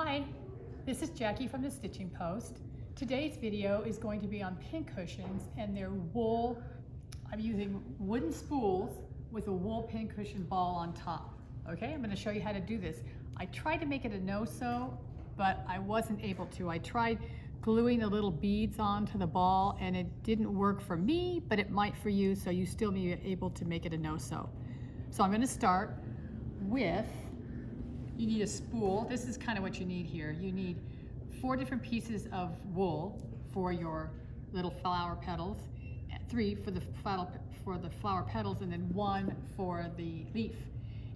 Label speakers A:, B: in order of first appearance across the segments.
A: Hi, this is Jackie from the Stitching Post. Today's video is going to be on pincushions and their wool. I'm using wooden spools with a wool pincushion ball on top. Okay, I'm going to show you how to do this. I tried to make it a no-sew, but I wasn't able to. I tried gluing the little beads onto the ball and it didn't work for me, but it might for you, so you still be able to make it a no-sew. So I'm going to start with, you need a spool. This is kind of what you need here. You need 4 different pieces of wool for your little flower petals, 3 for the flower petals, and then 1 for the leaf.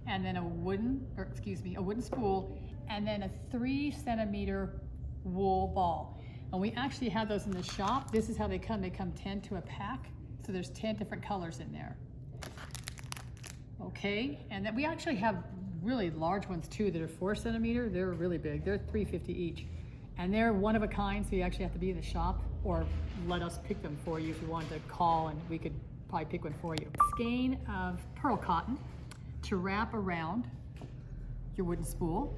A: And then a wooden spool, and then a 3-centimeter wool ball. And we actually have those in the shop. This is how they come. They come 10 to a pack. So there's 10 different colors in there. Okay, and then we actually have really large ones too that are 4 centimeter. They're really big. They're $3.50 each. And they're one of a kind, so you actually have to be in the shop or let us pick them for you if you wanted to call and we could probably pick one for you. Skein of pearl cotton to wrap around your wooden spool,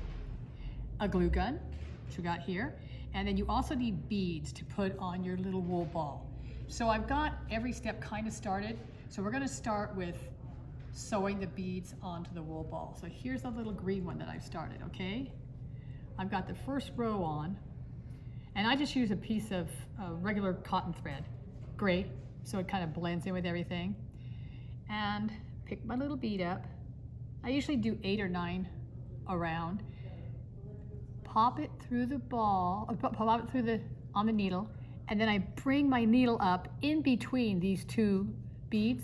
A: a glue gun, which you got here, and then you also need beads to put on your little wool ball. So I've got every step kind of started. So we're gonna start with sewing the beads onto the wool ball. So here's a little green one that I've started, okay? I've got the first row on, and I just use a piece of regular cotton thread. Great, so it kind of blends in with everything. And pick my little bead up. I usually do 8 or 9 around. Pop it through the ball, pop it through on the needle, and then I bring my needle up in between these 2 beads,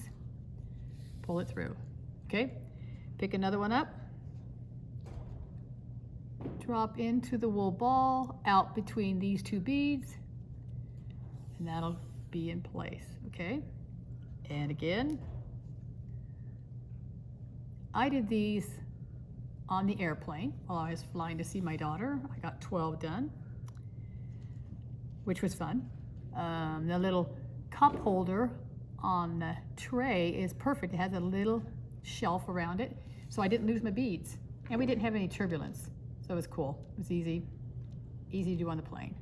A: pull it through, okay? Pick another one up, drop into the wool ball, out between these 2 beads, and that'll be in place, okay? And again, I did these on the airplane while I was flying to see my daughter. I got 12 done, which was fun. The little cup holder on the tray is perfect. It has a little shelf around it, so I didn't lose my beads. And we didn't have any turbulence, so it was cool. It was easy to do on the plane.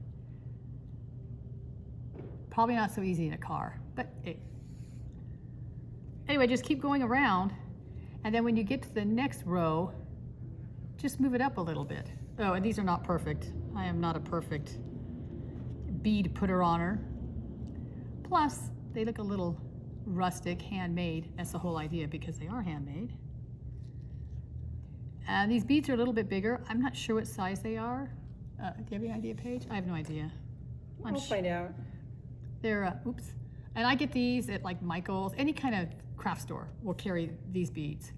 A: Probably not so easy in a car, but hey. Anyway, just keep going around, and then when you get to the next row, just move it up a little bit. Oh, and these are not perfect. I am not a perfect bead putter-oner. Plus, they look a little rustic, handmade. That's the whole idea, because they are handmade. And these beads are a little bit bigger. I'm not sure what size they are. Do you have any idea, Paige? I have no idea.
B: We'll find out.
A: They're, oops. And I get these at like Michael's, any kind of craft store will carry these beads.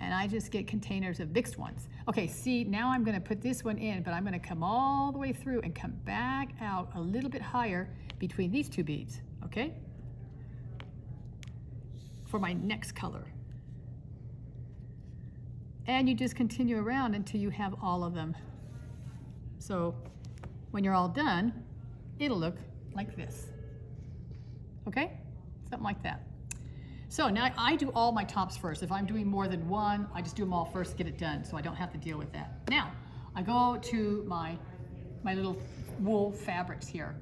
A: And I just get containers of mixed ones. Okay, see, now I'm gonna put this one in, but I'm gonna come all the way through and come back out a little bit higher between these 2 beads, okay? For my next color. And you just continue around until you have all of them. So when you're all done, it'll look like this. Okay? Something like that. So now I do all my tops first. If I'm doing more than one, I just do them all first to get it done, so I don't have to deal with that. Now, I go to my little wool fabrics here.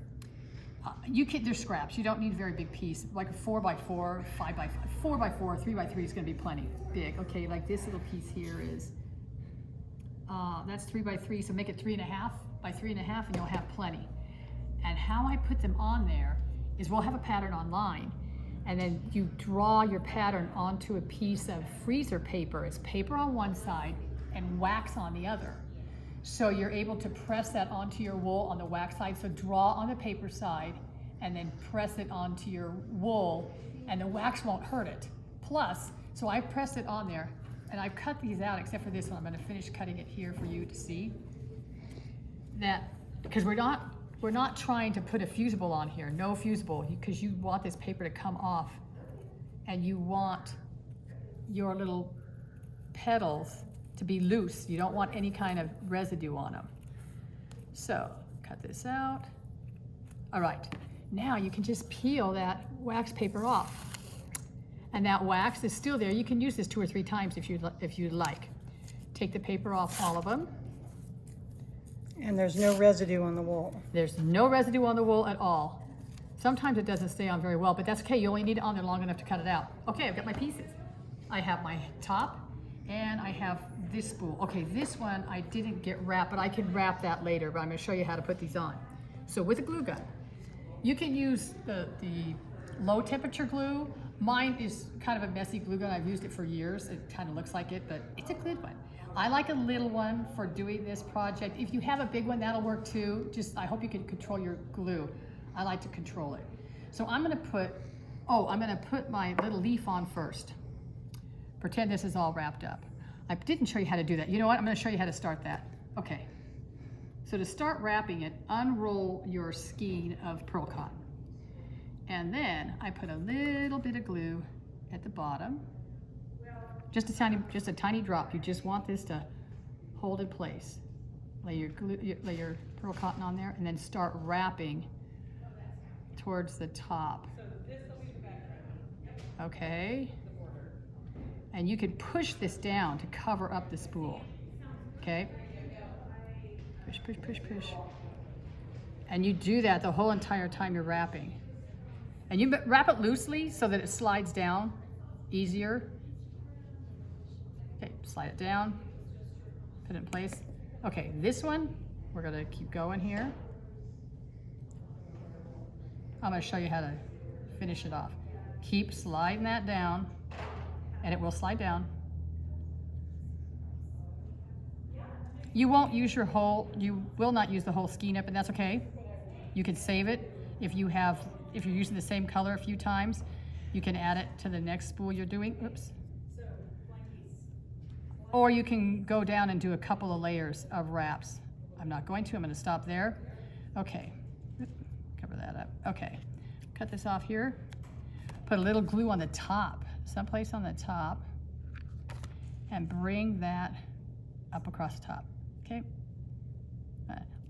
A: They're scraps. You don't need a very big piece. Like a 4x4, 5x5, 4x4, 3x3 is going to be plenty big. Okay, like this little piece here is, that's 3x3, so make it 3.5 by 3.5 and you'll have plenty. And how I put them on there is we'll have a pattern online, and then you draw your pattern onto a piece of freezer paper. It's paper on one side and wax on the other. So you're able to press that onto your wool on the wax side. So draw on the paper side and then press it onto your wool, and the wax won't hurt it. Plus, so I pressed it on there, and I've cut these out except for this one. I'm gonna finish cutting it here for you to see. That, because we're not trying to put a fusible on here, no fusible, because you want this paper to come off, and you want your little petals to be loose. You don't want any kind of residue on them. So, cut this out. All right, now you can just peel that wax paper off. And that wax is still there. You can use this 2 or 3 times if you'd like. Take the paper off all of them.
B: And there's no residue on the wool.
A: There's no residue on the wool at all. Sometimes it doesn't stay on very well, but that's okay. You only need it on there long enough to cut it out. Okay, I've got my pieces. I have my top and I have this spool. Okay, this one I didn't get wrapped, but I can wrap that later, but I'm gonna show you how to put these on. So with a glue gun, you can use the low temperature glue. Mine is kind of a messy glue gun. I've used it for years. It kind of looks like it, but it's a good one. I like a little one for doing this project. If you have a big one, that'll work too. Just, I hope you can control your glue. I like to control it. So I'm gonna put my little leaf on first. Pretend this is all wrapped up. I didn't show you how to do that. You know what? I'm gonna show you how to start that. Okay. So to start wrapping it, unroll your skein of pearl cotton. And then I put a little bit of glue at the bottom. Just a tiny drop. You just want this to hold in place. Lay your pearl cotton on there and then start wrapping towards the top. Okay. And you can push this down to cover up the spool. Okay. Push, push, push, push. And you do that the whole entire time you're wrapping. And you wrap it loosely so that it slides down easier. Okay, slide it down, put it in place. Okay, this one, we're gonna keep going here. I'm gonna show you how to finish it off. Keep sliding that down, and it will slide down. You won't use you will not use the whole skein up, and that's okay. You can save it. If you're using the same color a few times, you can add it to the next spool you're doing. Oops. Or you can go down and do a couple of layers of wraps. I'm not going to, I'm gonna stop there. Okay, cover that up. Okay, cut this off here. Put a little glue on the top, someplace on the top, and bring that up across the top, okay?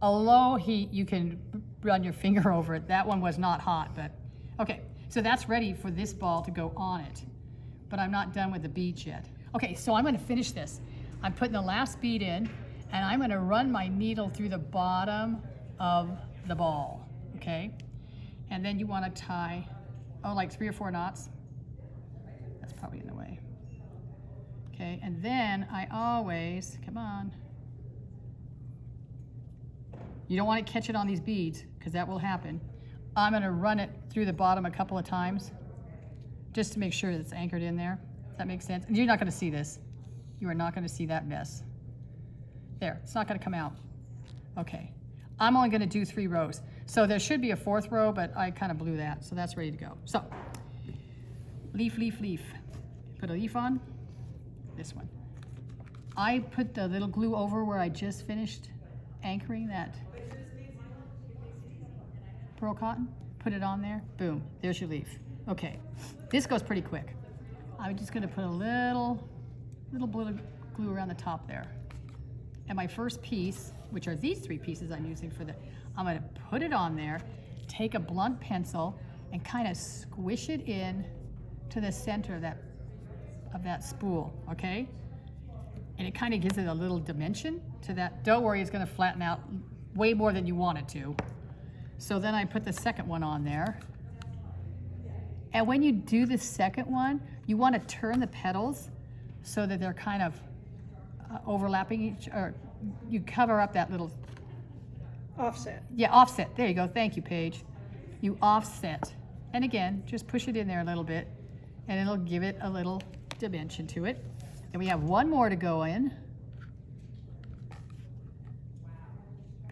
A: A low heat, you can run your finger over it. That one was not hot, but okay. So that's ready for this ball to go on it, but I'm not done with the beads yet. Okay, so I'm gonna finish this. I'm putting the last bead in, and I'm gonna run my needle through the bottom of the ball, okay? And then you wanna tie, like 3 or 4 knots. That's probably in the way. Okay, and then I always, come on. You don't wanna catch it on these beads, because that will happen. I'm gonna run it through the bottom a couple of times, just to make sure that it's anchored in there. Does that make sense? And you're not gonna see this. You are not gonna see that mess. There, it's not gonna come out. Okay, I'm only gonna do 3 rows. So there should be a 4th row, but I kind of blew that, so that's ready to go. So, leaf, leaf, leaf. Put a leaf on, this one. I put the little glue over where I just finished anchoring that pearl cotton, put it on there, boom, there's your leaf. Okay, this goes pretty quick. I'm just gonna put a little bit of glue around the top there. And my first piece, which are these 3 pieces I'm using for I'm gonna put it on there, take a blunt pencil and kind of squish it in to the center of that spool, okay? And it kind of gives it a little dimension to that. Don't worry, it's gonna flatten out way more than you want it to. So then I put the second one on there. And when you do the second one, you want to turn the petals so that they're kind of overlapping or you cover up that little
B: offset.
A: Yeah, offset. There you go. Thank you, Paige. You offset. And again, just push it in there a little bit and it'll give it a little dimension to it. And we have 1 more to go in.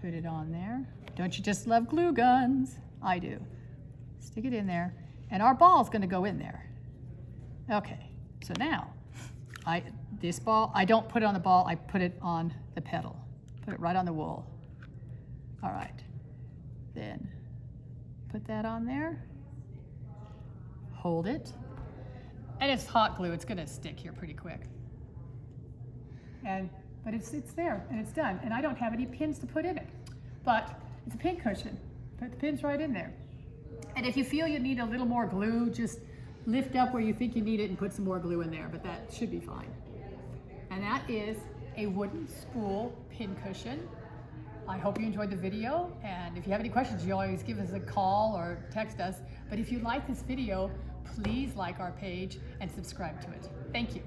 A: Put it on there. Don't you just love glue guns? I do. Stick it in there. And our ball's gonna go in there. Okay, so now, this ball, I don't put it on the ball, I put it on the petal. Put it right on the wool. All right, then put that on there. Hold it. And it's hot glue, it's gonna stick here pretty quick. But it's there, and it's done. And I don't have any pins to put in it. But it's a pin cushion. Put the pins right in there. And if you feel you need a little more glue, just lift up where you think you need it and put some more glue in there, but that should be fine. And that is a wooden spool pin cushion. I hope you enjoyed the video, and if you have any questions, you always give us a call or text us. But if you like this video, please like our page and subscribe to it. Thank you.